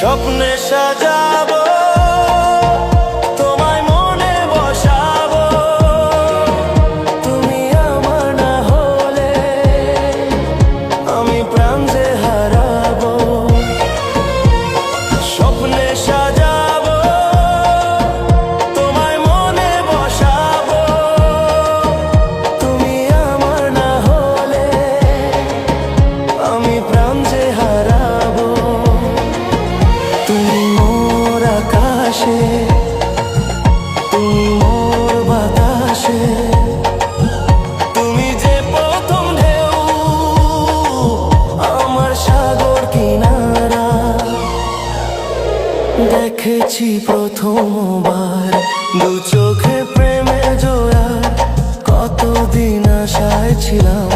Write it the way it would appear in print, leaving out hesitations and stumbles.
স্বপ্নে সাজাবো তোমায় মনে বসাবো, তুমি আমার না হলে আমি প্রাণ যে হারাবো। স্বপ্নে সাজাবো তোমায় মনে বসাবো, তুমি আমার না হলে আমি প্রাণ যে হারাবো। তুমি মোর আকাশে, তুমি মোর বাতাসে, তুমি যে প্রথম ঢেউ আমার সাগর কিনারা। দেখেছি প্রথমবার দু চোখে প্রেমের জোয়ার, কতদিন আশায় ছিলাম